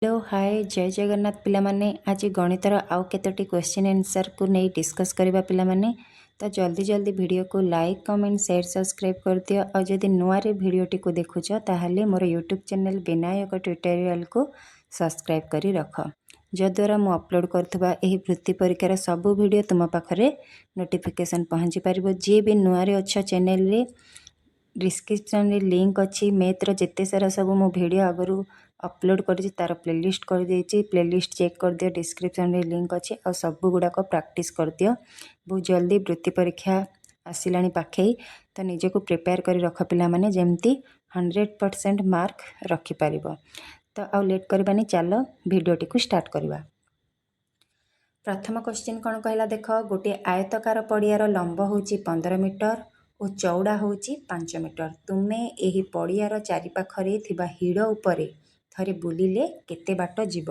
Hello hi जय जगन्नाथ पिला माने आज गणितर आउ केतोटी क्वेश्चन आंसर को नहीं डिस्कस करबा पिला माने तो जल्दी जल्दी वीडियो को लाइक कमेंट शेयर सब्सक्राइब कर दियो और जदि नुआ रे वीडियोटी को देखुछ ताहले मोर यूट्यूब चैनल विनायक ट्यूटोरियल को सब्सक्राइब करी रख जद्वारा मु अपलोड करथबा एही वृत्ति परीक्षार सब वीडियो तुम पाखरे नोटिफिकेशन पहुँची पारिबो। जे भी नुआ रे अच्छा चैनल रे डिस्क्रिप्शन रे लिंक अच्छी मैथ्र जिते सारा सब मो वीडियो आगु अपलोड कर तार प्लेलिस्ट कर देछि प्लेलिस्ट चेक कर दियो डिस्क्रिप्शन रे लिंक अच्छे और सब गुड़ाक प्रैक्टिस कर दियो। बहुत जल्दी वृत्ति परीक्षा आसिलानी पाखे तो निजको प्रिपेयर कर रख पिला माने जेमती 100% मार्क रखि पारिबो। तो आउ लेट करबानी चलो वीडियोटी को स्टार्ट करवा। प्रथम क्वेश्चन कौन कहला देख गोटे आयतकार पड़ियार लंब होची 15 मीटर और चौड़ा होची 5 मीटर। तुमे एही पड़ियार चारिपाखरे थिबा हिड़ उपरे थरे बुलिले केते बाट जीव।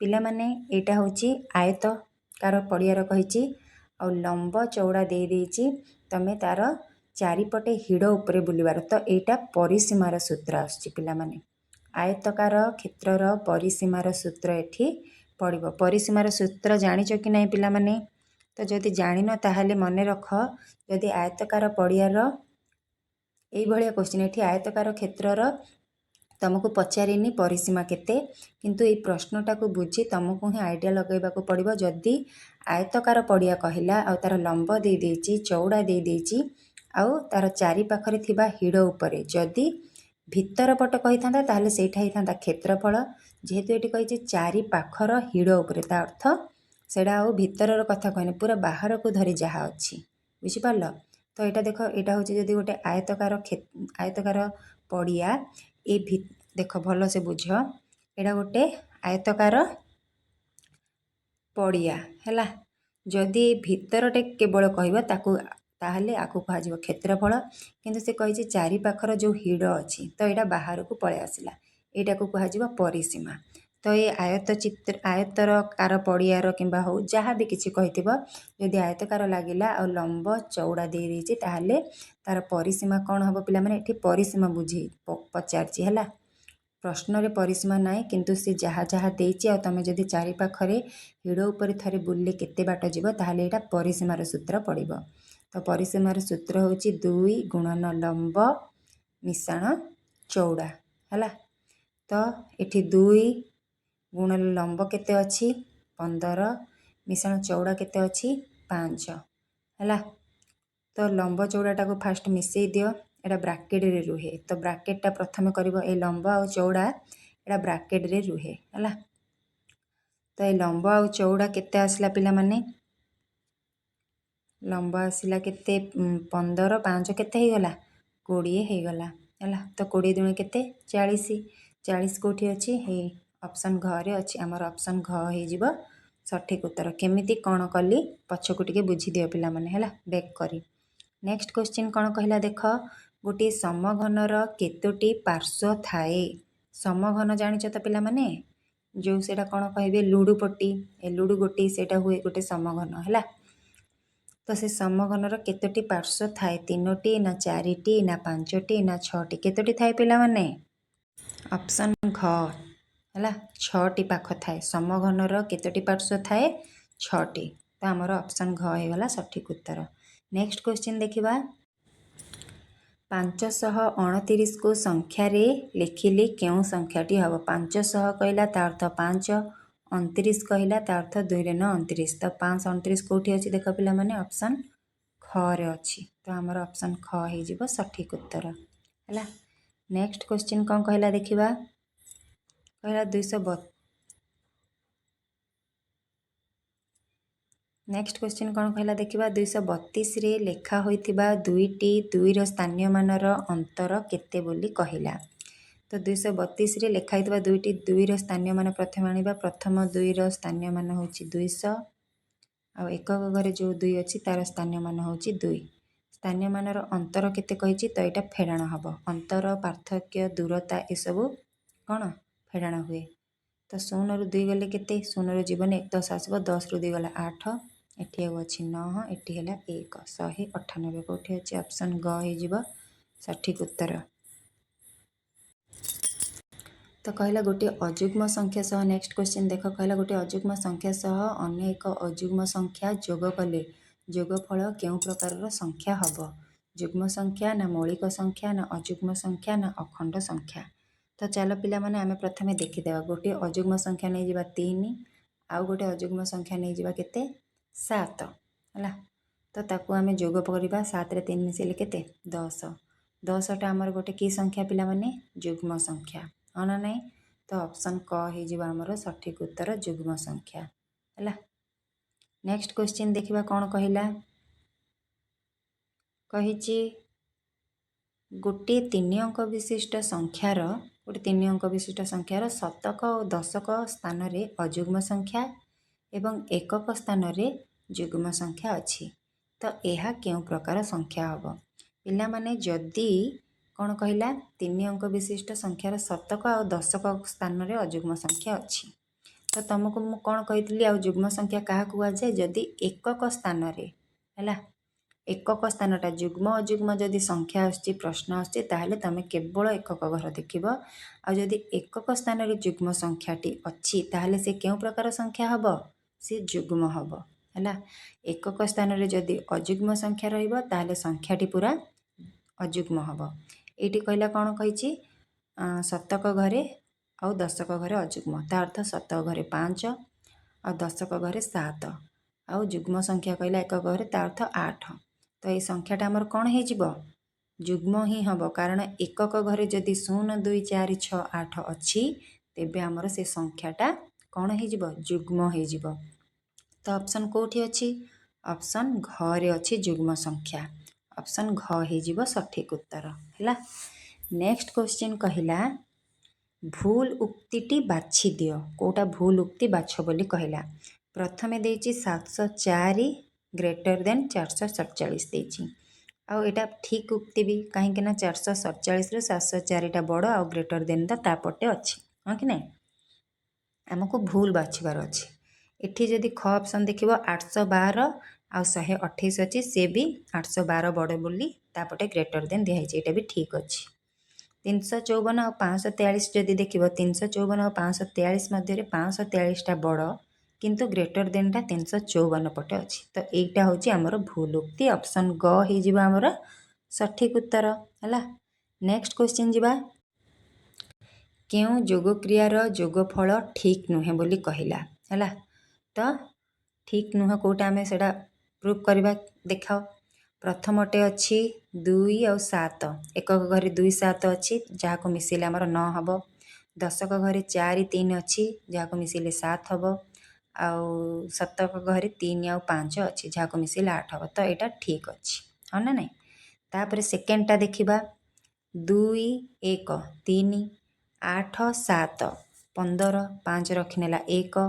पिला माने एटा होची आयतकार पड़ियार कहिची और लंब चौड़ा दे देची तमे तार चारिपटे हिड़ उपरे बुलिबार तो एटा परिसीमार सूत्र आछी। पिला माने आयतकार क्षेत्रर परिसीमार सूत्र एठी पड़िबो। परिसीमार सूत्र जानिचो कि नहीं पिला माने तो जदि जानिनो ताहाले मने रख जदि आयतकार पड़ियार एई भलिया क्वेश्चन एठी आयतकार क्षेत्रर तुमको पचारिनी परिसीमा केते किंतु ये प्रश्नटा को बुझी तुमको ही आइडिया लगेबा को पड़िबो। जदि आयतकार पड़िया कहला आ तार लंब दे देची चौड़ा दे देची आ तार चारि पाखरे थिबा हिड़ उपरे जदि भितर पट कहि थांदा ताहले सेठा ही थांदा क्षेत्रफल जेहेतु एटी कहिची चारि पाखर हिड़ उपरे ता अर्थ सेडा आ भितरर कथा कहने पूरा बाहर को धरी जहा अछि बुझि पारल। तो एटा देखो एटा होची जदि गोटे आयतकार पड़िया ए देख भल से बुझ एटा गोटे आयतकार पड़िया हैला जदि भितरटे केवल कहबा ताकू ताहले आकू कहा जिवो क्षेत्रफल किंतु से कहिची चारि पाखर जो हिड़ अछि तो एटा बाहर को पळे आसिला एटा को कहा जिवो परिसीमा। तो ये आयतकार पड़ियार किंबा हो जहाँ भी किसी कहिथिबो जदि आयतकार लागिला और लंब चौड़ा दे देछि ताहले तार परिसीमा कौन हबो पिला माने एठी परिसीमा बुझी पचारछि हैला प्रश्न रे परिसीमा नाई किंतु से जहाँ जहाँ देछि आ तमे जदि चारि पाखरे हिड़ ऊपर थरे बुलले केते बाट जीवो ताहले एटा परिसीमार सूत्र पड़िबो। तो परिसीमार सूत्र होची 2 गुणन लंब मिश्रण चौड़ा हैला। तो एठी 2 गुणन लंब केते अछि 15 मिश्रण चौड़ा केते अछि 5 हैला। तो लंब चौड़ाटा को फास्ट मिसई दियो एटा ब्रैकेट रे रुहे तो ब्रैकेटटा प्रथमे करिवो ए लंब आ चौड़ा एटा ब्रैकेट रे रुहे हैला। तो ए लंब आ चौड़ा केते आसला पिला माने लंब आसला केते 15 5 केते हे गला 20 हे गला हैला। तो 20 दुणे केते 40 कोठी अछि हे ऑप्शन घ रे अछि हमर ऑप्शन घ हे जिवो सठिक उत्तर। केमिति कोन कली पछकु टिके बुझी दियो पिला माने हैला बैक करी। नेक्स्ट क्वेश्चन कौन कहला देख गोटे समघनर केतोटी पार्श्व थाए। समघन जानिच तो पिला माने जो सेटा कौन कहबे लुडु पट्टी ए लुडु गोटी सेटा हुए गोटे समघन हैला। तो से समघनर केतोटी पार्श्व थाए 3टी ना 4टी ना 5टी ना 6टी केतोटी थाए पिला माने ऑप्शन घ हैला 6टी पाख थाए समघनर केतोटी पार्श्व थाए 6टी तो हमर ऑप्शन घ हे गला सठिक उत्तर। नेक्स्ट क्वेश्चन देखिबा 529 को संख्या रे लिखिले केउ संख्याटी हबो। 500 कहला ता अर्थ 5 29 कहला ता अर्थ 2 रे 9 29 तो 529 कोठी अछि देख पिला माने ऑप्शन ख रे अछि तो हमर ऑप्शन ख हे जिवो सठिक उत्तर हैला। नेक्स्ट क्वेश्चन कोन कहला देखिबा कहला 232 नेक्स्ट क्वेश्चन कौन कहला देखिबा 232 रे लेखा होइतिबा दुईटी 2 रो स्थानीय मानर अंतर केते बोली कहला। तो 232 रे लेखा होइतिबा दुईटी 2 रो स्थानीय मान प्रथम आनिबा प्रथम 2 रो स्थानीय मान होची 200 आ एकक घरे जो 2 अछि तार स्थानीय मान होची 2 स्थानीय मानर अंतर केते कहिची तो एटा फेडाण हबो अंतर पार्थक्य दूरता ए सब कोन फेडाण हुए। तो 0 रु 2 गले केते 0 रो जीवन 1 10 आसबो 10 रु 2 गला 8 एठी अछि 9 एठी हैला 1 198 कोठी अछि ऑप्शन ग हे जिवो सठिक उत्तर। तो कहला गोटे अजुग्म संख्या सह नेक्स्ट क्वेश्चन देख कहला गोटे अजुग्म संख्या सह अन्य एक अजुग्म संख्या जोग कले जोगफल केउं प्रकार संख्या हब जुग्म संख्या ना मौलिक संख्या ना अजुग्म संख्या ना अखंड संख्या। तो चलो पिला माने आमे प्रथमे देखिदेवा गोटे अजुग्म संख्या नहीं जिबा 3 आउ गोटे अजुग्म संख्या नहीं जिबा केते 7 हला। तो ताकू आमे जोग करबा 7 रे 3 मिसेले केते 10 10 टा हमर गोटे की संख्या पिला माने जुग्म संख्या अना नहीं। तो ऑप्शन क हे जिबा हमर सठिक उत्तर जुग्म संख्या हला। नेक्स्ट क्वेश्चन देखिबा कोन कहिला कहिची गोटे 3 अंक विशिष्ट संख्यार गोटे 3 अंक विशिष्ट संख्यार शतक और दशक स्थान रे अजुग्म संख्या एवं एकक स्थान रे जुग्म संख्या अछि। तो यह केउं प्रकार संख्या हब पिला माने जदि कौन कहला 3 अंक विशिष्ट संख्यार शतक और दशक स्थान रे अजुग्म संख्या अछि। तो तुमको मु कौन कही आ जुग्म संख्या क्या कहुए जदि एकक स्थान रे हैला एकक स्थानटा जुग्म अजुग्म जदि संख्या आछि प्रश्न आछि ताहले तमे केवल एकक घर देखिब आ जदि एकक स्थान रे जुग्म संख्याटी अछि ताहले से केउं प्रकार संख्या हब से जुग्म हब हैला। एकक स्थान रे जदि अजुग्म संख्या रहिबो ताहले संख्याटी पूरा अजुग्म हब। एटी कहला कौन कहिछि शतक घरे और दशक घरे अजुग्म ता अर्थ शतक घरे 5 और दशक घरे 7 और जुग्म संख्या कहला एकक घरे ता अर्थ 8। तो ये संख्याटा आमर कौन हो जुग्म ही हम कारण एकक घरे जदि 0 2 4 6 8 अच्छी तेबे आमर से संख्याटा कौन हो जुग्म हो। तो ऑप्शन कोठी अच्छी ऑप्शन घरे अच्छी जुग्म संख्या ऑप्शन घ हो सठिक उत्तर है। नेक्स्ट क्वेश्चन कहला भूल उक्तिटी बाछि दियो कोटा भूल उक्ति बाछ बोली कहला प्रथमे देछि 704 ग्रेटर देन 447 देछि आउ एटा ठीक उक्ति भी कहीं ना 447 रे 704 टा बड़ आउ ग्रेटर देन तापटे अच्छी हाँ कि नहीं आमको भूल बाछिबार अच्छी। एठी जदि ख ऑप्शन देखिबो 812 आउ 128 अच्छी से भी 812 बड़ बोली तापटे ग्रेटर देन दिया एटा भी ठीक अच्छी। 354 और 543 जदि देखिबो 354 और 543 मध्य 543 टा बड़ किंतु ग्रेटर देन टा 354 पटे अच्छी। तो यहीटा हूँ आमर भूल उक्ति ऑप्शन ग हो आमर सठिक उत्तर है। नेक्स्ट क्वेश्चन जीवा क्यों जोग क्रियार जोगफल ठीक नुहे बोली कहला है। तो ठीक नुह कोटा आम से प्रूफ करवा देखाओ प्रथमटे अच्छी 2 और 7 एकक घरे 2 7 अच्छी जहाँ को मिसेले आमर 9 हम दशक घरे 4 3 अच्छी जहाँ को मिसेले 7 हम आउ शतक घरे 3 और 5 अच्छी जहाँ को मिसेले 8 हम। तो यहाँ ठीक अच्छी हाँ ना नहीं। तापर सेकेंडटा देखा 2 1 3 8 7 15 5 रखिनेला 1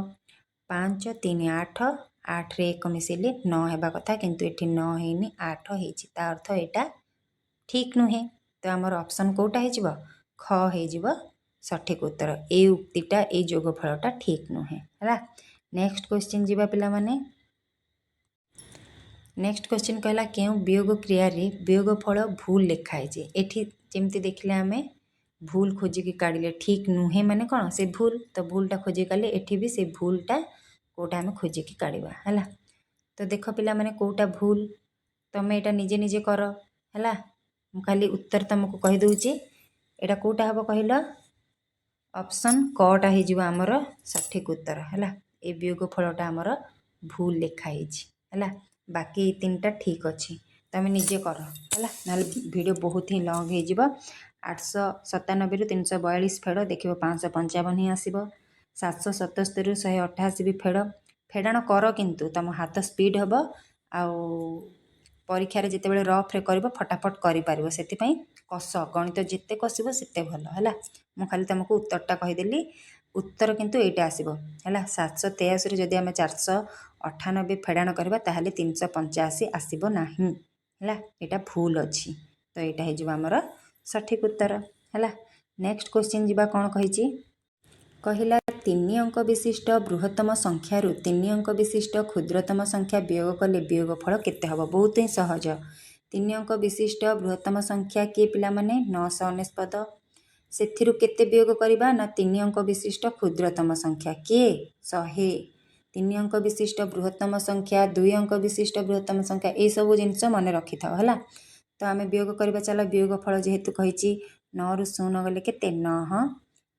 5 3 8 8 रे 1 मिसेले 9 हेबा कथा किंतु एठी 9 हेनी 8 हेछि ता अर्थ एटा ठीक नुहे। तो आमर ऑप्शन कोटा हेजिबो ख हेजिबो सठिक उत्तर ए उक्तिटा ए जोगफलटा ठीक नुहे है। नेक्स्ट क्वेश्चन जीवा पिला माने नेक्स्ट क्वेश्चन कहला केउ वियोग क्रिया रे वियोग फल भूल लिखाई जे एठी जेमती देखले आमे भूल खोजिकी काढ़ले ठीक नुहे माने कौन से भूल तो भूलटा खोजी काले एठी भी से भूलटा कोटा आमे खोजिकी काढ़ा है। तो देख पिला माने कोटा भूल तमे एटा निजे निजे कर है खाली उत्तर तुमको कही दूची एटा कोटा हम कहल ऑप्शन कटा हो आमर सठिक उत्तर है। ए वियोग फलटा आमर भूल लिखाई है बाकी 3टा ठीक अच्छी तुम निजे कर है ना वीडियो बहुत ही लंग हो 897 रु 342 फेड़ देख 555 ही आसो 777 रु 188 भी फेड़ फेड़ाण कर किंतु तुम हाथ स्पीड हम आउ परीक्षा जितेबाला रफ्रे कर फटाफट कर से कष गणित जिते कसब से भल है। मुझे खाली तुमको उत्तरटा कहीदेली उत्तर किंतु एटा आसो है 783 जदि आम 498 फेड़ाण करवा ताहले 385 आसब ना है यहाँ भूल अच्छी। तो यहाँ होमर सठिक उत्तर है। नेक्स्ट क्वेश्चन जीवा कौन कही कहला 3 अंक विशिष्ट बृहत्तम संख्यार 3 अंक विशिष्ट क्षुद्रतम संख्या वियोग कले वियोग फल केते हब बहुत ही सहज 3 अंक विशिष्ट बृहत्तम संख्या किए पिला माने 999 ସେଥିରୁ କେତେ ବିୟୋଗ କରିବା ନା 3 ଅଙ୍କ ବିଶିଷ୍ଟ କ୍ଷୁଦ୍ରତମ ସଂଖ୍ୟା କିଏ 100, 3 ଅଙ୍କ ବିଶିଷ୍ଟ ବୃହତ୍ତମ ସଂଖ୍ୟା, 2 ଅଙ୍କ ବିଶିଷ୍ଟ ବୃହତ୍ତମ ସଂଖ୍ୟା, ଏଇସବୁ ଜିନିଷ ମନେ ରଖିଥାଅ ହେଲା। ତ ଆମେ ବିୟୋଗ କରିବା, ଚାଲ ବିୟୋଗ ଫଳ ଯେହେତୁ କହିଛି 9ରୁ 0 ଗଲେ କେତେ 9,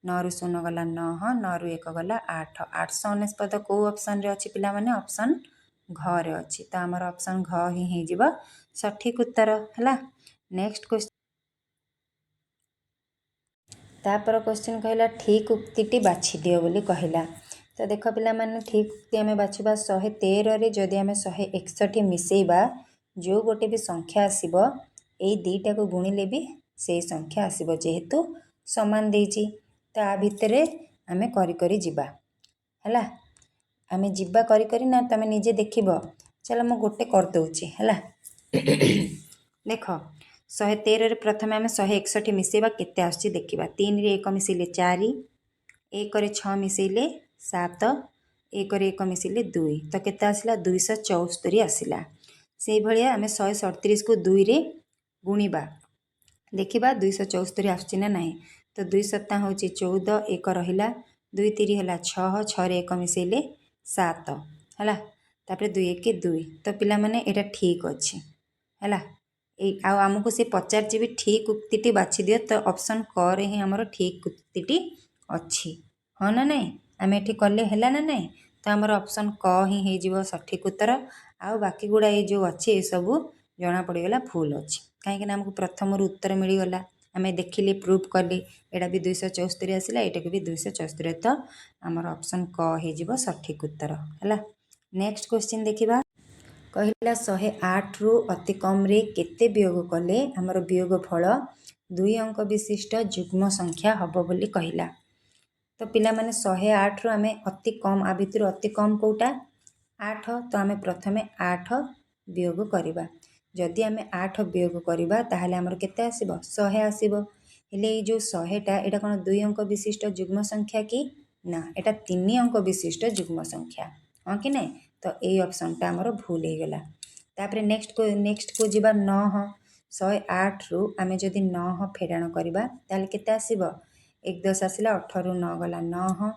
9ରୁ 0 ଗଲା 9, 9ରୁ 1 ଗଲା 8, 899 କେଉଁ ଅପସନ୍ରେ ଅଛି ପିଲାମାନେ? ଅପସନ୍ ଘରେ ଅଛି। ତ ଆମର ଅପସନ୍ ଘ ହିଁ ହେଇଯିବ ସଠିକ୍ ଉତ୍ତର ହେଲା। ନେକ୍ସଟ କ୍ୱେଶ୍ଚନ, ତାपर क्वेश्चन कहला ठीक उक्तिटी बाछि दियो बोली कहला। तो देख पिलामाने ठीक उक्ति आमे बाछिबा 113 रे जदि आमे 161 मिसेइबा जो गोटे भी संख्या आसीबो एई दीटा को गुणिले भी से संख्या आसीबो जेहेतु समान देइची। तो आ भितरे आमे करी करी जिबा हैला, आमे जिबा करी करी ना तमे निजे देखिबो। चलो मु गोटे कर दउची हैला। देख 113 रे प्रथमे आमे 161 मिसेइबा केते आछी देखिबा। 3 रे 1 मिसेइले 4, 1 रे 6 मिसेइले 7, 1 रे 1 मिसेइले 2, तो केते आसिला 274 आसिला। सेही भलिया आमे 137 को 2 रे गुणिबा, देखिबा 274 आछी ना नाही। तो 2 सत्ता होची 14, 1 रहिला 2 3 हला 6, 6 रे 1 मिसेइले 7 हला, तापर 2 1 2। तो पिला माने एटा ठीक अछि हला। आमको से पचार भी ठीक उक्ति बाछि दियो, तो ऑप्शन क रे ही हमर ठीक उक्ति अच्छी हाँ ना नहीं, आम ये कले है ना नहीं। तो आमर ऑप्शन क ही हो जीवो सठिक उत्तर। आउ बाकी गुड़ा ये जो अच्छे सब जना पड़गला भूल अच्छी, कहीं आमको प्रथम उत्तर मिलगला। आम देखिले प्रूफ कले एटा भी 274 आसला, एटा भी 274। तो आमर ऑप्शन क हो सठिक उत्तर है। नेक्स्ट क्वेश्चन देखिबा, कहला 108 रु अति कम रे केते वियोग कले आमर वियोग फल 2 अंक विशिष्ट जुग्म संख्या हब बोली कहला। तो पिला माने 108 रु आमे अति कम, आ भितर अति कम कोटा 8, तो आमे प्रथमे 8 वियोग करिबा। जदि आमे 8 वियोग करिबा ताहले आमर केते आसीबो 100 आसीबो। हेले ए जो 100 टा एटा कोन 2 अंक विशिष्ट जुग्म संख्या की ना, एटा 3 अंक विशिष्ट जुग्म संख्या हाँ कि नहीं। तो ये ऑप्शन टा हमर भूल हो गला। तापर नेक्स्ट को जीवा 9, 108 रु आमे जदि 9 फेराण करबा ताले केते आसीबो 1 10 आसिला, 18 रु 9 गला 9,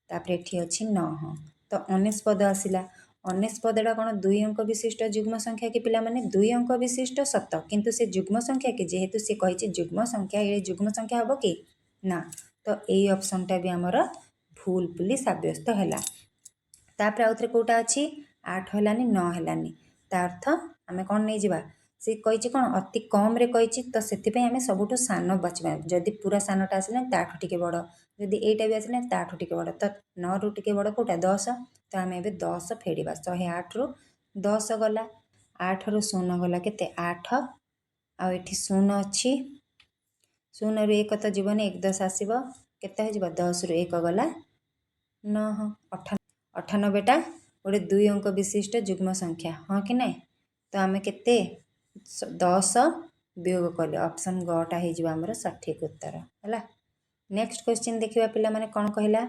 तापर एठी अछि 9, तो 19 पद आसिला। 19 पदटा कोन 2 अंक विशिष्ट जुग्म संख्या के पिला माने 2 अंक विशिष्ट सत, किंतु से जुग्म संख्या के जेहेतु से कहिछि जुग्म संख्या, ये जुग्म संख्या हबो कि ना। तो यही ऑप्शन टा भी हमर भूल बोली साब्यस्त हैला। तापर आउथरे कोटा अछि 8 हलानी 9 हलानी, ता अर्थ आमे कोन नै जिबा से कहिछि कोन अति कम रे कहिछि। तो सेति पे आमे सबुठु सानो बाछिबा, जदि पूरा सानोटा आसिला ताठु टिके बड़, जदि एटा भी आसिला ताठु टिके बड़, तो 9 रु टिके बड़ कोटा 10। तो आमे एबे 10 फेडिबा, 108 रु 10 गला, 8 रु 0 गला केते 8, आ एठी 0 अछि, 0 रु 1 तो जीवने 1 10 आसीबो, केते हो जिबा 10 रु 1 गला 9, 98 टा गोटे 2 अंक विशिष्ट जुग्म संख्या हाँ कि नहीं। तो आमे केते 10 वियोग कले, ऑप्शन गटा हो आमर सठिक उत्तर है। नेक्स्ट क्वेश्चन देखिबा पिला माने कोन कहला,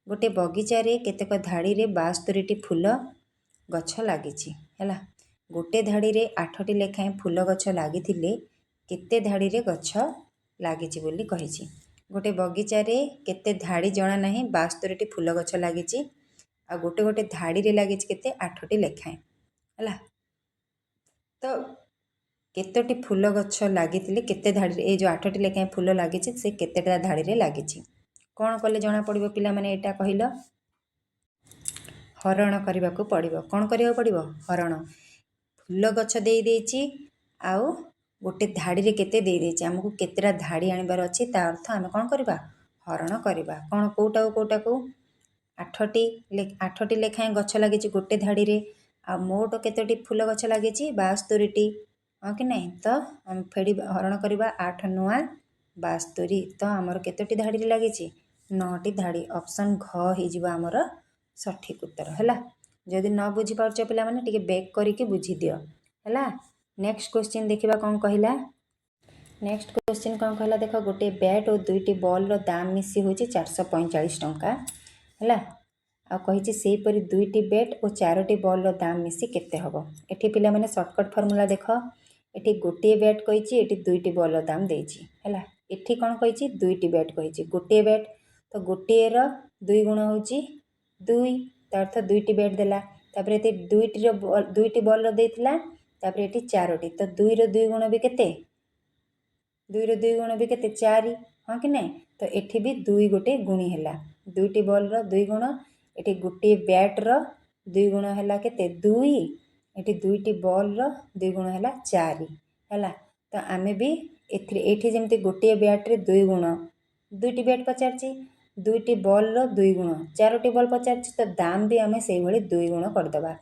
गोटे बगीचा रे केतेक धाड़ी रे 72 टी फूल गछ लागिछि हैला। गोटे धाड़ी रे 8 टी लेखाएं फूल गछ लागिथिले केते धाड़ी रे गछ लागिछि बोली कहिछि। गोटे बगीचा रे केते धाड़ी जणा नाही 72 टी फूल गछ लागिछि, आ गोटे गोटे धाड़ी रे लागिछि केते 8 टी लेखाएं हैला। तो केतोटी फूल गछ लागिथिले केते धाड़ी रे, ए जो 8 टी लेखाएं फूल लागिछि से केतेटा धाड़ी रे लागिछि। कोन कले जणा पड़िबो पिला माने एटा कहिलो, हरण करबा को पड़िबो। कोन करिया पड़िबो हरण, फूल गछ देई देछि आउ गोटे धाड़ी रे केते देई देछि, हमकु केतेटा धाड़ी आनिबार अछि, ता अर्थ आमे कोन करबा हरण करबा। कोन कोटा को 8 टी लेखाएं गछ लागिछि गोटे धाड़ी रे, आ मोट केतोटी फूल गछ लागिछि 72 टी हाँ कि नहीं। तो हम फेड़ी हरण करबा 8 9 72, तो हमर केतोटी धाड़ी रे लागिछि 9 टी धाड़ी, ऑप्शन घ हो जिबा हमर सठिक उत्तर हैला। जदि न बुझी पारछ पिला माने टिके बैक करिके बुझी दियो हैला। नेक्स्ट क्वेश्चन देखिबा कोन कहिला, नेक्स्ट क्वेश्चन कोन कहला देखो, गोटे बैट और 2टी बॉल रो दाम मिसी होछि 445 टंका हैला। आ कहिछि सेही परि 2टी बैट और 4टी बॉल रो दाम मिसी केते हबो। एठी पिला माने शॉर्टकट फार्मूला देखो, एठी गोटे बैट कहिछि, एठी 2टी बॉल रो दाम देछि हैला। एठी कौन कही दुईटी बैट कही गोटे बैट तो गोटे दुई गुण हूँ दुई तो अर्थ दुईटी बैट देला तापर ये दुईटी बॉल देला तापर ये चारोटी तो दुई दुई गुण भी केते दुई दुई गुण भी केते चारि हाँ कि नहीं तो एठी भी दुई गोटे गुणी है दुईटी बॉल दुई गुण ये गोटे बैट्र दुई गुण है केते दुई ये दुईटी बॉल दुई गुण है चारि है तो आमे भी एठी जमती गोटे बैट्रे दुई गुण दुईटी बैट पचारची दुईटी बॉल दुई गुण चारोटी बॉल पचारची तो दाम भी आमे से भली दुई गुण करदे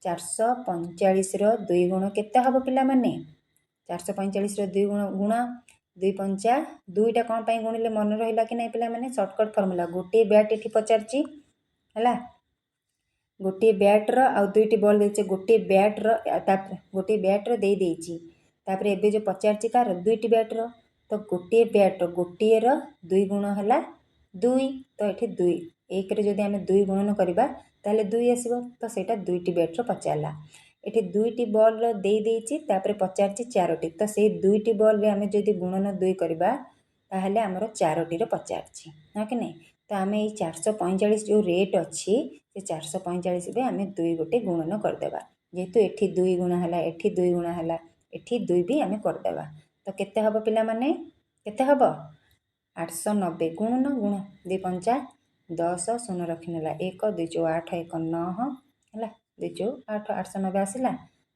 445 दुई गुण केते हम पिला माने 445 दुई गुण गुण दुई पंचा दुईटा कौन पाई गुणिले मन रहा कि नहीं पिला माने सर्टकट फर्मूला गोटे बैट ये पचारची है गोटे बैट्र आउ दुईटी बॉल देचे गोटे बैट्र दे देची तापर एबे जो पचारची कार दुईटी बैट्र तो गोटे बैट्र गोटे दुई गुण है दुई तो ये दुई एक जदि आम दुई गुणन करवा ताले दुई आसो तो सेटा दुईटी बैट्र पचारा ये दुईटी बॉल दे देची तापर पचारची चारोटी तो से दुईटी बॉल रे आम जदि गुणन दुई करवा ताहले आमर चारोटी पचारची हाँ कि नहीं तो आम ये 445 जो रेट अच्छी से 445 भी आम दुई गोटे गुणन करदेवा जेहेतु एठी दुई गुण है एठी दुई गुण है एठी दुई भी आम करदेवा तो केते हब पिला माने केते हब 890 गुणन गुण दुई पंचा 10 शून्य रखिनेला 1 2 चौ 8 1 9 है 2 चौ 8 890 आसला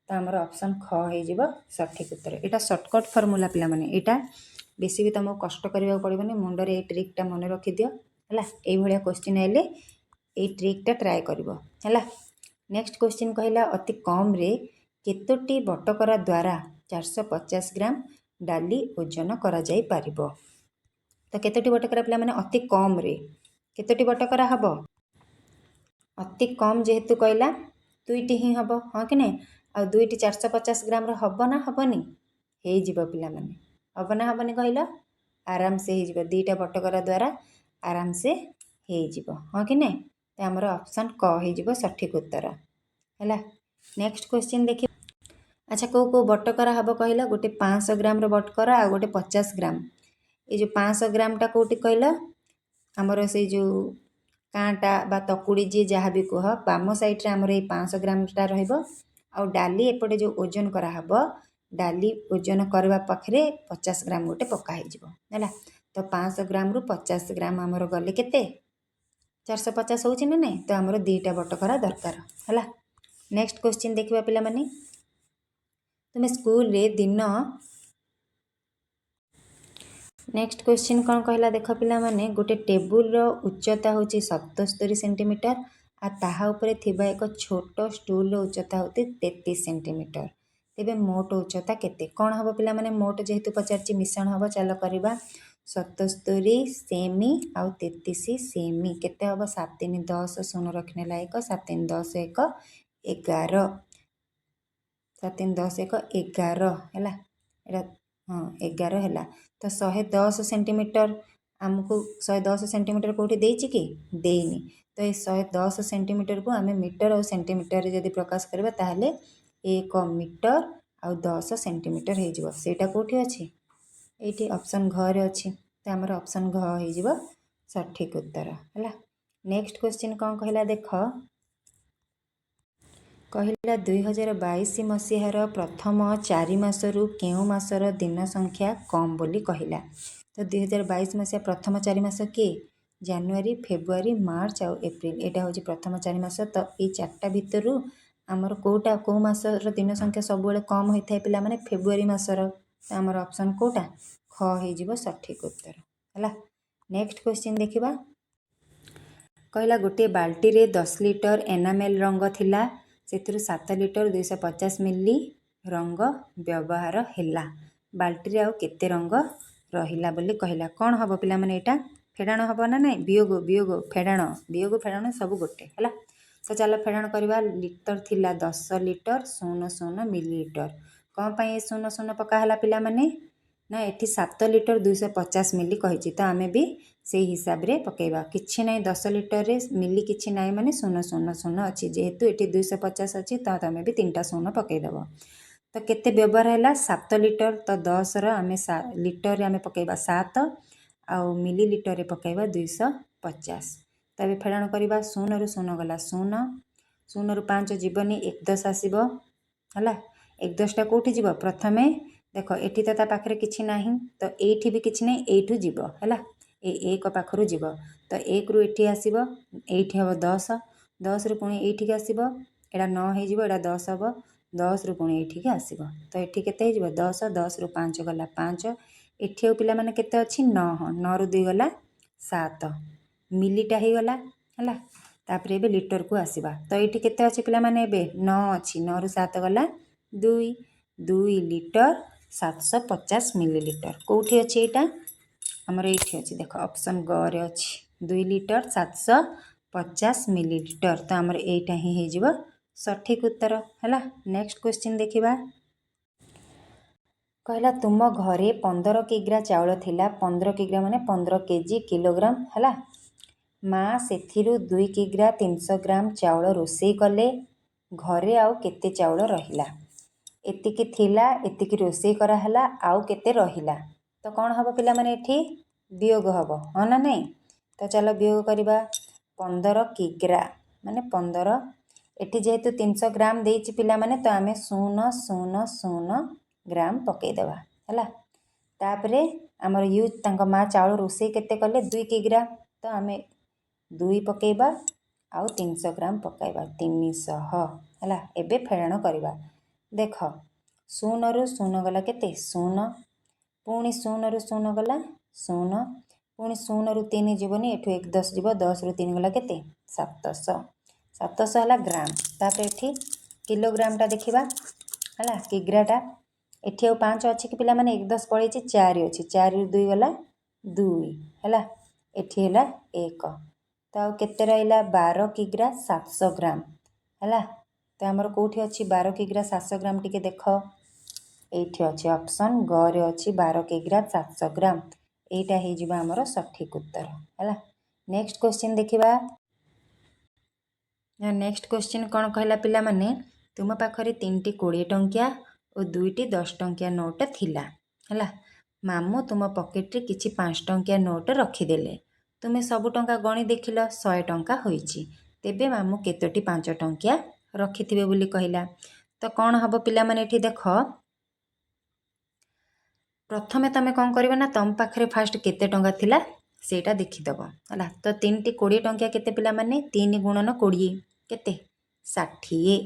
तो आमर ऑप्शन ख हो सठिक उत्तर यहाँ सर्टकट फर्मूला पिला माने यहाँ बेसी भी तुमको कष्ट करने पड़ोनी मुंडे ये ट्रिकटा मन रखिदि है ये क्वेश्चन आइले ये ट्रिकटा ट्राए कर नेक्स्ट क्वेश्चन कहला अति कम रे केतोटी बटकरा द्वारा 450 ग्राम डाली ओजन करा जाई पारिबो तो केतोटी बटकरा पिला माने अति कम रे केतोटी बटकरा हब अति कम जेहेतु कहला दुईटी ही हब हाँ कि नहीं आ दुईटी 450 ग्राम हब ना हबनी हो पिला माने हब ना हबनी कहला आराम से हो दुईटा बटकरा द्वारा आराम से हो हाँ कि नहीं तो आमर ऑप्शन क हो सठिक उत्तर है नेक्स्ट क्वेश्चन देखिए अच्छा कौ बटकरा हम कहला गोटे 500 ग्राम बटकरा आ गोटे 50 ग्राम ये जो 500 ग्रामटा कौटी कहला आमर से जो काँटा बा तकुड़ी जी जहाँ भी कह बाम साइड्रे आमर ये 500 ग्रामटा रहा डाली एपटे जो ओजन कराहब डाली ओजन करवा पाखे 50 ग्राम गोटे पकाई है तो 500 ग्राम रु 50 ग्राम आमर गले केते 450 होची ना नहीं तो आमर दीटा बटकरा दरकार है नेक्स्ट क्वेश्चन देखा पिला माने तुम्हें स्कूल रे दिन नेक्स्ट क्वेश्चन कौन कहला देख पिला माने गोटे टेबुल उच्चता होची 77 सेंटीमीटर आ ताहा उपरे थिबा एक छोट स्टूल उच्चता होती 33 सेंटीमीटर तेबे मोट उच्चता केते कौन हम पिला माने मोट जेहेतु पचारची मिश्रण हम चलो करवा 77 सेमी आउ 33 सेमी केते हम 7 3 10 शून्य रखने ला 1 7 3 10 1 11 7 3 10 1 11 है हाँ 11 है तो 110 सेंटीमीटर आमको 110 सेंटीमीटर कौटी देची कि देनी तो ये 110 सेंटीमीटर को आम मीटर और सेंटीमीटर जदि प्रकाश करवा ताहले 1 मीटर आउ 10 सेंटीमीटर हो सेटा कौटी अच्छी ये ऑप्शन घरे अच्छी तो आमर ऑप्शन घ हो सठिक उत्तर है नेक्स्ट क्वेश्चन कौन कहला देख कहला 2022 मसीहार प्रथम 4 मासरू केउ मासर दिन संख्या कम बोली कहला तो 2022 मसीहा प्रथम 4 मास किए जनवरी फेब्रुआरी मार्च आउ एप्रिल यहाँ हूँ प्रथम 4 मास तो ये 4टा भितर आमर कौटा कौ मासर दिन संख्या सब कम होता है पिला माने फेब्रुआरी मासर तो आमर ऑप्शन कौटा ख हो सठिक उत्तर है नेक्स्ट क्वेश्चन देखा कहला गोटे बाल्टी रे 10 लिटर एनामेल रंग थिला से 7 लिटर 250 मिली रंग व्यवहार है बाल्टी रे आउ केते रंग रहिला बोली कहला कौन हम पिला माने एटा फेड़ाण हम ना नहीं वियोग वियोग फेड़ाण सब गोटे है तो चलो फेड़ाण करवा लिटर थिला 10 लिटर 00 मिलीलीटर कौन पाई 00 पकाला पिला माने ना ये 7 लिटर 250 मिली कही तो आम भी से हिसाब रे पकेबा किछि नहीं 10 लिटर रे मिली किछि नहीं माने 00 अच्छी जेहेतु ये 250 अच्छी तो तुम भी 3टा 0 पकईदेव तो केते व्यवहार है 7 लिटर तो 10 आम लिटर आम पकईवा 7 आउ मिलीलिटर पकईवा 250। तो ये फेड़ाण करवा 0 रु 0 गला 0 0 रु 5 जीवनी 1 10 आसब है 1 10टा कौटी जीव प्रथमे देख एठी तो पाखे किसी ना तो ये भी किसी ना यू जीव है एक पाखर जीव तो 1 रु ये आसब ये हम 10 10 रु पुणी ये आसब यहाँ 9 हो 10 हम 10 रु पुणी ये आसब तो ये के 10 10 रु 5 गला 5 एठी पिला माने केते अछि 9 9 रु 2 गला 7 मिलीटा हो गला है तापर ए लिटर को आसवा तो ये केते अच्छे पिला माने एबे 9 अच्छी 9 रु 7 गला 2 2 लिटर 750 मिलीलिटर कौटी अच्छे यहाँ आमर ये अच्छे देख ऑप्शन ग रे अच्छी 2 लिटर 750 मिलीलिटर तो आमर यहीटा ही हो सठिक उत्तर है। नेक्स्ट क्वेश्चन देखा कहला तुम घरे 15 किग्रा चाउल थिला 15 किग्रा माने 15 केजी किलोग्राम है माँ से 2 किग्रा 300 ग्राम चाउल रोषे कले घरे आउ केते चाउल रहिला एतिकी थिला एतिकी रोषे कराला आउ केते रहिला तो कौन हम पिला माने एठी वियोग हम हाँ ना नहीं तो चलो वियोग करवा 15 किग्रा माने 15 एठी जेहेतु 300 ग्राम देइछि पिला माने तो आमे 0.00 ग्राम पकईदेवा है तापरे आमर यूज तांको माँ चाउल रोषे केते कले 2 किग्रा तो आमे 2 पकईबा आउ 300 ग्राम पकईबा 300 है एबे फेड़ाण करवा देख 0 रु 0 गला केते 0 पुणी 0 रु 0 गला 0 पुणी 0 रु 3 जीवनी एठू 1 10 जीव 10 रु 3 गला केते 700 700 है ग्राम तापर एठी किलोग्रामटा देखा है किग्राटा एठी आउ 5 अच्छी कि पिला माने 1 10 पड़े 4 अच्छी 4 रु 2 गला 2 है एठी है 1 तो आउ केते रहिला 12 किग्रा 700 ग्राम है तो आमर कौटी अच्छी 12 किग्रा 700 ग्राम टी देख ये अच्छे ऑप्शन ग रे अच्छी 12 किग्रा 700 ग्राम यहाँ होमर सठिक उत्तर है। नेक्स्ट क्वेश्चन देखा नेक्स्ट क्वेश्चन कौन कहला पिला माने तुम पाखरे 3टी 20 टंकिया और 2टी 10 टंकिया नोट थिला है मामू तुम पकेट रे किछि 5 टंकिया नोट रखिदेले तुम्हें सबु टंका गणी देखिल 100 टंका होइछि तेबे मामू केतोटी 5 टंकिया रखिथिबे बोली कहला तो कौन हम पिला माने एठी देख प्रथमे तमें कौन करबे ना तुम पाखरे फास्ट केते टंका थिला सेटा देखिदब है तो 3टी 20 टंकिया केते पिला माने 3 गुणन 20 केते 60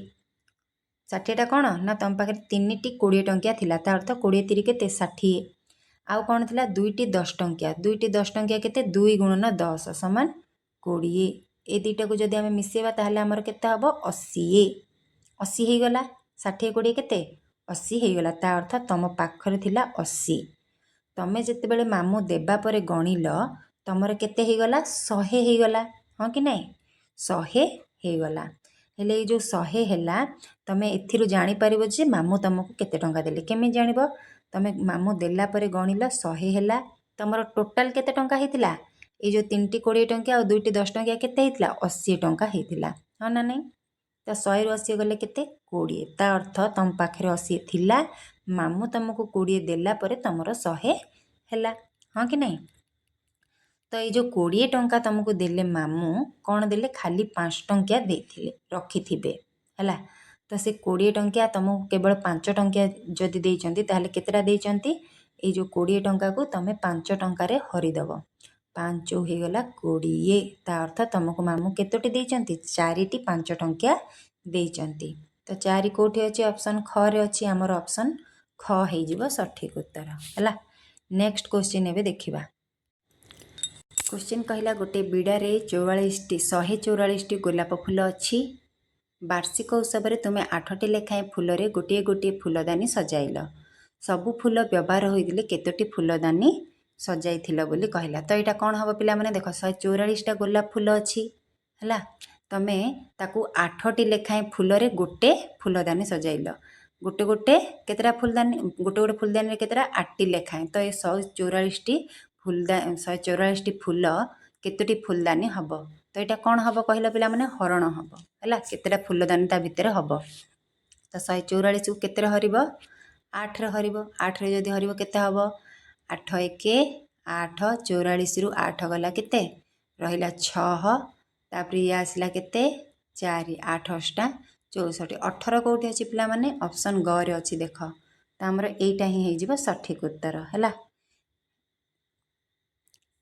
60टा कौन ना तुम पाखे 3टी 20 टंकिया थिला ता अर्थ 20 3 केते 60 आउ कौन थिला 2टी 10 टंकिया 2टी 10 टंकिया केते 2 गुणन 10 समान 20 ए दुईटा को जदि आम मिसेबा ताहले आमर केते हबो 80 80 हो गला 60 20 केते 80 हो गला ता अर्थ तुम पाखरे थिला 80 तमे जेते बेले मामू देबा परे गणिल तमर केते हो गला 100 हो गला हाँ कि नहीं 100 हो गला हेले ये जो 100 है तमें एथिरु जानी पारिबो जे मामू तुमको केते टंका देले केमि जानिबो तमे मामू देला परे गणिल 100 है तमर टोटाल केते टंका हेतिला ये जो 3टी 20 टंकिया और 2टी 10 टंकिया केते हेतिला 80 टंका हेतिला हाँ ना नहीं तो 100 रु 80 गले केते 20 ता अर्थ तुम पाखे 80 थिला मामू तुमको 20 देला परे तमर 100 हैला हाँ कि नहीं तो ये जो 20 टंका तुमको देले मामू कौन देले खाली 5 टंकिया देथिले रखिथिबे हैला तो से 20 टंकिया तुमको केवल 5 टंकिया जदि देइचंती ताहले केतेटा देइचंती ये जो 20 टंका को तुम 5 टंका रे हरिदब 5 हो गला 20 ता अर्थ तुमको मामू केतोटी देइचंती 4टी 5 टंकिया देइचंती तो 4 कोठी अछि ऑप्शन ख रे अछि हमर ऑप्शन ख हे जिवो सठिक उत्तर हैला। नेक्स्ट क्वेश्चन एबे देखिबा क्वेश्चन कहला गोटे बिड़ारे 44टी 144टी गोलाप फूल अच्छी वार्षिक उत्सव में तुम्हें 8टी लेखाएं फूल गोटे गोटे फूलदानी सजाइल सबू फूल व्यवहार होते केतोटी फूलदानी सजाइल बोली कहला तो यहाँ कौन हम पिला माने देख 144टा गोलाप फूल अच्छी है तमें ताकू 8टी लेखाएं फूल गोटे फूलदानी सजाइल गोटे गोटे केतटा फूलदानी गोटे गोटे फूलदानी केतटा 8टी लेखाएं तो ये 144टी 144टी फूल केतोटी फूलदानी हम तो यहाँ कौन हम कहला पिला माने हरण हम है केतटा फूलदानी ता भितर हम तो 144 को केते हरिब 8 रे हरिब 8 रे जदि हरिब केते हब 8 1 8 44 रु 8 गला केते रहिला 6 तापर ये आसला केते 4 8 8 64 18 कोठी अछि पिला माने ऑप्शन ग रे अछि देख तो हमर एटा ही हे जिवो सठिक उत्तर हैला।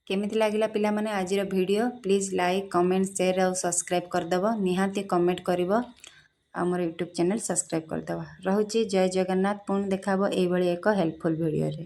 केमिति लागिला पिला माने आजिर video please like comment share और सब्सक्राइब कर दबो निहाती कमेंट करिवो आमर यूट्यूब चैनल सब्सक्राइब कर दबो। रहुची जय जगन्नाथ पुणी देखाबो एई भली एक हेल्पफुल वीडियो रे।